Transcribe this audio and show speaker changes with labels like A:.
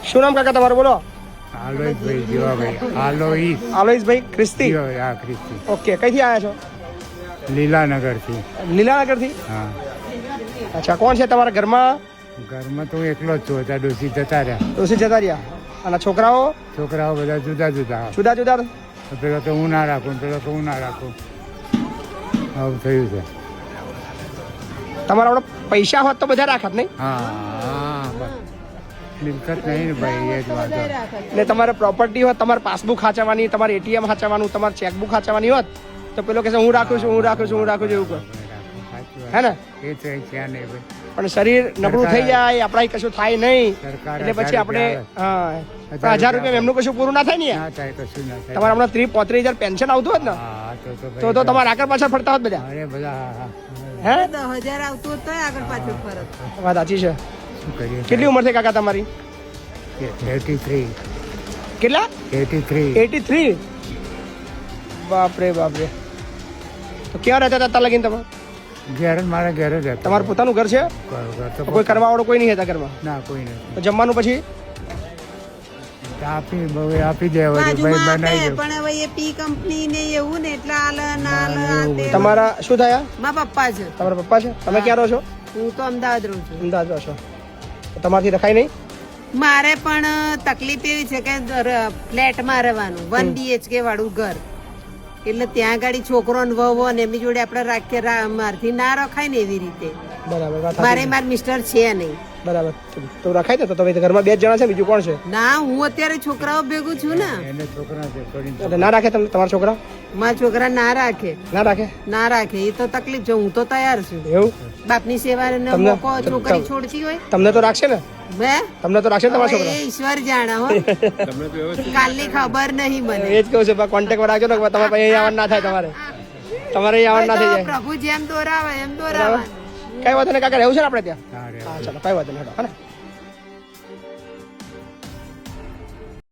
A: શું નામ કાકા તમારું બોલો?
B: આલોઈસભાઈ જીવાભાઈ.
A: આલોઈસભાઈ ખ્રિસ્તી.
B: હા, ખ્રિસ્તી.
A: ઓકે, કઈથી આવ્યા છો?
B: લીલાનગરથી.
A: લીલાનગરથી?
B: હા.
A: અચ્છા, કોણ છે તમારા ઘરમાં?
B: ઘરમાં તો હું એકલો જ છું. ત્યાં ડોસી જતા રહ્યા.
A: ડોસી જતા રહ્યા. અને છોકરાઓ?
B: છોકરાઓ બધા જુદા જુદા.
A: જુદા જુદા.
B: પેલો તો હું ના રાખું, પેલો તો હું ના રાખું. આવું થયું છે.
A: તમારા આપણે પૈસા હોત તો બધા રાખત નહીં?
B: હા, મિલકત નહીં ને ભાઈ, એ જ વાંધો.
A: ને તમારે પ્રોપર્ટી હોત, તમારે પાસબુક સાચવવાની, તમારે એટીએમ સાચવવાનું, તમારે ચેકબુક સાચવવાની હોત તો પેલો કહે હું રાખું છું, હું રાખું છું, હું રાખું છું એવું કહે. હે ને?
B: એ તો છે નહીં ભાઈ.
A: પણ શરીર નબળું થઈ જાય, આપણા કશું થાય નહીં, એટલે પછી આપણે 1000 રૂપિયા એમનું કશું પૂરું ના થાય ને.
B: ના થાય, કશું ના થાય.
A: તમારે હમણાં 30-35,000 પેન્શન આવતું હોત ને
B: હા,
A: તો તમારે આગળ પાછળ ફરતા હોત બધા.
B: અરે બધા.
A: હે,
C: 10,000 આવતું હોત તોય આગળ પાછળ ફરત.
A: વાત સાચી છે.
B: શું કરીએ?
A: કેટલી ઉંમર થઈ કાકા તમારી?
B: 83.
A: કેટલા?
B: 83.
A: 83. બાપરે બાપરે. તો ક્યાં રહેતા હતા લગીન તમે?
B: ઘેર, મારા ઘેર જ હતા.
A: તમારું પોતાનું ઘર છે? કોઈ કરવા વાળો કોઈ નહીં હતા ઘરમાં?
B: ના, કોઈ નથી.
A: તો જમવાનું પછી
B: આપી દે ભાઈ,
C: બાજુમાં
B: બનાવી
C: આપે,
B: દે.
C: પણ હવે એ પી કંપની ને એવું ને એટલે આલે ના આલે આ તે.
A: તમારા શું થયા?
C: મારા પપ્પા છે.
A: તમારા પપ્પા છે? તમે ક્યાં રહો છો?
C: હું તો અમદાવાદ રહું છું.
A: અમદાવાદ રહો છો. તો તમારાથી રખાય નહીં?
C: મારે પણ તકલીફ એવી છે કે ફ્લેટમાં રહેવાનું, 1 BHK વાળું ઘર, એટલે ત્યાં ગાડી છોકરો ને વહુ ને એમની જોડે આપણે રાખીએ, મારથી ના રખાય ને એવી રીતે.
A: બરાબર, વાત
C: મારે
A: સાચી.
C: માર મિસ્ટર છે નહીં.
A: બરાબર, તો રખાય ને. તો તમે ઘરમાં 2 જણા છે, બીજું કોણ છે?
C: ના, હું અત્યારે છોકરાઓ ભેગું છું ને.
B: એને છોકરા છે, છોડીને
A: એટલે ના રાખે તમારા છોકરા?
C: મારા છોકરા ના રાખે,
A: ના રાખે?
C: ના રાખે, એ તો તકલીફ છે. હું તો તૈયાર છું.
A: એવું?
C: બાપની સેવા ને મોકો છોકરી છોડતી હોય.
A: તમને તો રાખશે ને? તમને તો રાખશે ને તમારા
C: હવે
A: છોકરા?
C: એ ઈશ્વર જાણે હો. કાલની ખબર નહીં મને.
A: એ જ કહું છું, કોન્ટેક્ટ માં રાખજો ને. તમારે અહીં આવવાનું ના થાય. તમારે અહીં આવવાનું ના થઈ જાય.
C: પ્રભુ જેમ દોરાવે એમ દોરાવે.
A: કઈ વાત નહીં કાકા, રહેવું છે ને આપણે ત્યાં?
B: ના રે.
A: હા, ચાલો, કઈ વાત નહીં. હેડો, હે ને?